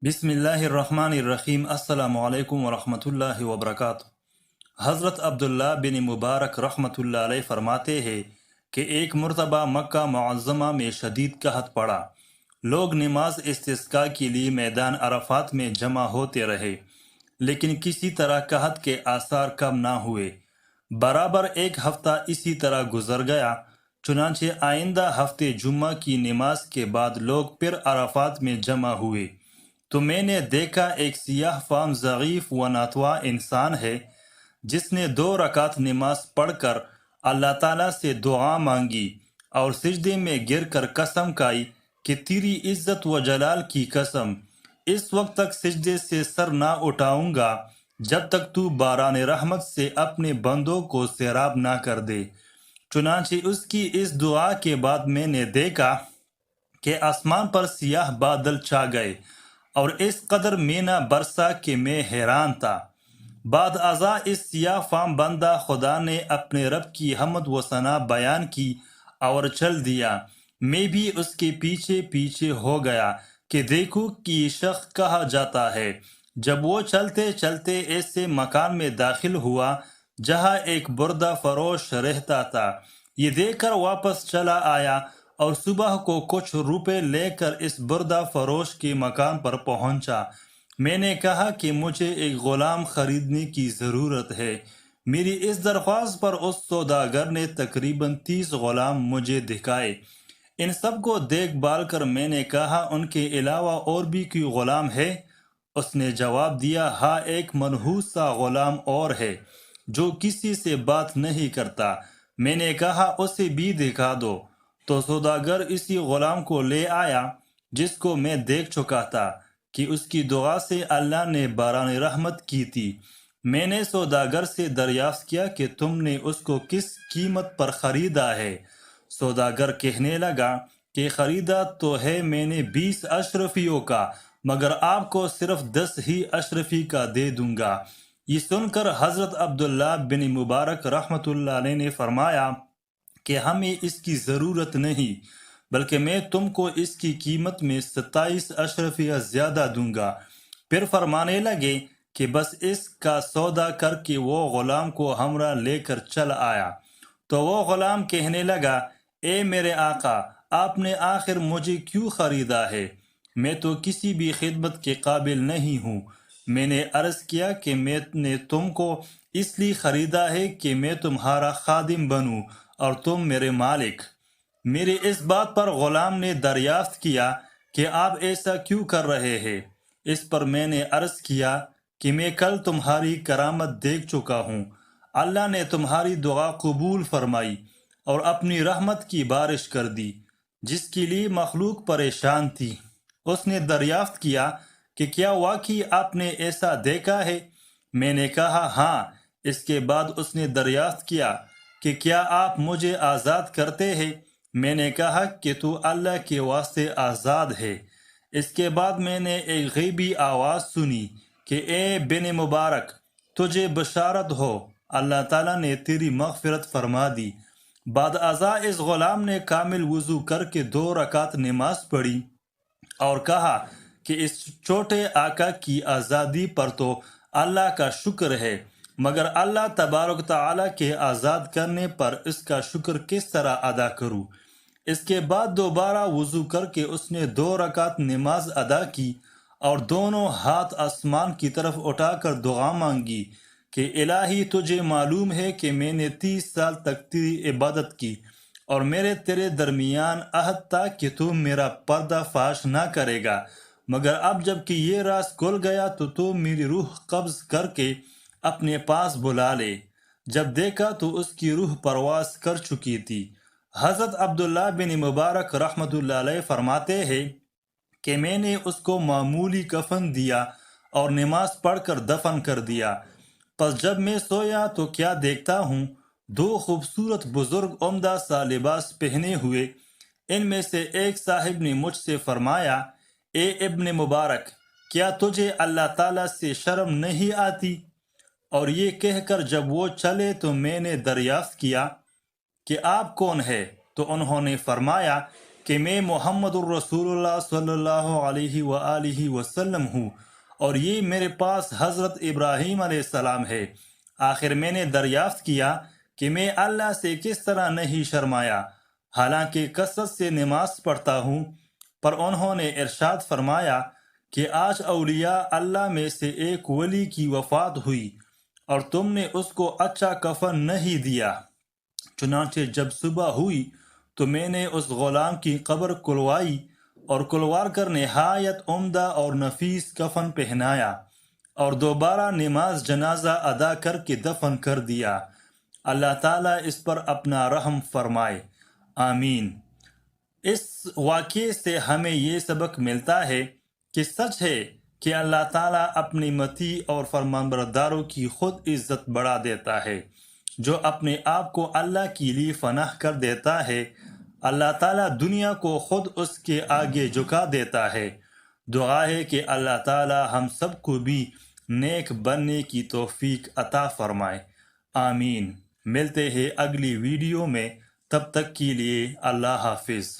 بسم اللہ الرحمن الرحیم۔ السلام علیکم ورحمۃ اللہ وبرکاتہ۔ حضرت عبداللہ بن مبارک رحمۃ اللہ علیہ فرماتے ہیں کہ ایک مرتبہ مکہ معظمہ میں شدید قحط پڑا۔ لوگ نماز استسقاء کے لیے میدان عرفات میں جمع ہوتے رہے، لیکن کسی طرح قحط کے آثار کم نہ ہوئے۔ برابر ایک ہفتہ اسی طرح گزر گیا، چنانچہ آئندہ ہفتے جمعہ کی نماز کے بعد لوگ پھر عرفات میں جمع ہوئے تو میں نے دیکھا ایک سیاہ فام ضعیف و ناتواں انسان ہے جس نے 2 رکعت نماز پڑھ کر اللہ تعالیٰ سے دعا مانگی اور سجدے میں گر کر قسم کھائی کہ تیری عزت و جلال کی قسم، اس وقت تک سجدے سے سر نہ اٹھاؤں گا جب تک تو باران رحمت سے اپنے بندوں کو سیراب نہ کر دے۔ چنانچہ اس کی اس دعا کے بعد میں نے دیکھا کہ آسمان پر سیاہ بادل چھا گئے اور اس قدر مینہ برسا کہ میں حیران تھا۔ بعد ازاں اس سیاہ فام بندہ خدا نے اپنے رب کی حمد و ثنا بیان کی اور چل دیا۔ میں بھی اس کے پیچھے پیچھے ہو گیا کہ دیکھوں کہ یہ شخص کہاں جاتا ہے۔ جب وہ چلتے چلتے ایسے مکان میں داخل ہوا جہاں ایک بردہ فروش رہتا تھا، یہ دیکھ کر واپس چلا آیا اور صبح کو کچھ روپے لے کر اس بردہ فروش کے مکان پر پہنچا۔ میں نے کہا کہ مجھے ایک غلام خریدنے کی ضرورت ہے۔ میری اس درخواست پر اس سوداگر نے تقریباً 30 غلام مجھے دکھائے۔ ان سب کو دیکھ بھال کر میں نے کہا ان کے علاوہ اور بھی کوئی غلام ہے؟ اس نے جواب دیا، ہاں، ایک منحوس سا غلام اور ہے جو کسی سے بات نہیں کرتا۔ میں نے کہا اسے بھی دکھا دو۔ تو سوداگر اسی غلام کو لے آیا جس کو میں دیکھ چکا تھا کہ اس کی دعا سے اللہ نے باران رحمت کی تھی۔ میں نے سوداگر سے دریافت کیا کہ تم نے اس کو کس قیمت پر خریدا ہے؟ سوداگر کہنے لگا کہ خریدا تو ہے میں نے 20 اشرفیوں کا، مگر آپ کو صرف 10 ہی اشرفی کا دے دوں گا۔ یہ سن کر حضرت عبداللہ بن مبارک رحمۃ اللہ علیہ نے فرمایا کہ ہمیں اس کی ضرورت نہیں، بلکہ میں تم کو اس کی قیمت میں 27 اشرفیہ زیادہ دوں گا۔ پھر فرمانے لگے کہ بس اس کا سودا کر کے وہ غلام کو ہمراہ لے کر چل آیا۔ تو وہ غلام کہنے لگا، اے میرے آقا، آپ نے آخر مجھے کیوں خریدا ہے؟ میں تو کسی بھی خدمت کے قابل نہیں ہوں۔ میں نے عرض کیا کہ میں نے تم کو اس لیے خریدا ہے کہ میں تمہارا خادم بنوں اور تم میرے مالک۔ میرے اس بات پر غلام نے دریافت کیا کہ آپ ایسا کیوں کر رہے ہیں؟ اس پر میں نے عرض کیا کہ میں کل تمہاری کرامت دیکھ چکا ہوں۔ اللہ نے تمہاری دعا قبول فرمائی اور اپنی رحمت کی بارش کر دی جس کے لیے مخلوق پریشان تھی۔ اس نے دریافت کیا کہ کیا واقعی آپ نے ایسا دیکھا ہے؟ میں نے کہا ہاں۔ اس کے بعد اس نے دریافت کیا کہ کیا آپ مجھے آزاد کرتے ہیں؟ میں نے کہا کہ تو اللہ کے واسطے آزاد ہے۔ اس کے بعد میں نے ایک غیبی آواز سنی کہ اے بن مبارک، تجھے بشارت ہو، اللہ تعالیٰ نے تیری مغفرت فرما دی۔ بعد ازاں اس غلام نے کامل وضو کر کے 2 رکعت نماز پڑھی اور کہا کہ اس چھوٹے آقا کی آزادی پر تو اللہ کا شکر ہے، مگر اللہ تبارک تعالیٰ کے آزاد کرنے پر اس کا شکر کس طرح ادا کروں؟ اس کے بعد دوبارہ وضو کر کے اس نے 2 رکعت نماز ادا کی اور دونوں ہاتھ آسمان کی طرف اٹھا کر دعا مانگی کہ الہی، تجھے معلوم ہے کہ میں نے 30 سال تک تیری عبادت کی اور میرے تیرے درمیان عہد تھا کہ تو میرا پردہ فاش نہ کرے گا، مگر اب جب کہ یہ راز کھل گیا تو میری روح قبض کر کے اپنے پاس بلا لے۔ جب دیکھا تو اس کی روح پرواز کر چکی تھی۔ حضرت عبداللہ بن مبارک رحمۃ اللہ علیہ فرماتے ہیں کہ میں نے اس کو معمولی کفن دیا اور نماز پڑھ کر دفن کر دیا۔ پس جب میں سویا تو کیا دیکھتا ہوں، 2 خوبصورت بزرگ عمدہ سا لباس پہنے ہوئے۔ ان میں سے ایک صاحب نے مجھ سے فرمایا، اے ابن مبارک، کیا تجھے اللہ تعالیٰ سے شرم نہیں آتی؟ اور یہ کہہ کر جب وہ چلے تو میں نے دریافت کیا کہ آپ کون ہے؟ تو انہوں نے فرمایا کہ میں محمد الرسول اللہ صلی اللہ علیہ وآلہ وسلم ہوں، اور یہ میرے پاس حضرت ابراہیم علیہ السلام ہے۔ آخر میں نے دریافت کیا کہ میں اللہ سے کس طرح نہیں شرمایا، حالانکہ کثرت سے نماز پڑھتا ہوں۔ پر انہوں نے ارشاد فرمایا کہ آج اولیاء اللہ میں سے ایک ولی کی وفات ہوئی اور تم نے اس کو اچھا کفن نہیں دیا۔ چنانچہ جب صبح ہوئی تو میں نے اس غلام کی قبر کھلوائی اور کھلوا کر نہایت عمدہ اور نفیس کفن پہنایا اور دوبارہ نماز جنازہ ادا کر کے دفن کر دیا۔ اللہ تعالیٰ اس پر اپنا رحم فرمائے، آمین۔ اس واقعے سے ہمیں یہ سبق ملتا ہے کہ سچ ہے کہ اللہ تعالیٰ اپنی مطیع اور فرمانبرداروں کی خود عزت بڑھا دیتا ہے۔ جو اپنے آپ کو اللہ کے لیے فنا کر دیتا ہے، اللہ تعالیٰ دنیا کو خود اس کے آگے جھکا دیتا ہے۔ دعا ہے کہ اللہ تعالیٰ ہم سب کو بھی نیک بننے کی توفیق عطا فرمائے، آمین۔ ملتے ہیں اگلی ویڈیو میں، تب تک کے لیے اللہ حافظ۔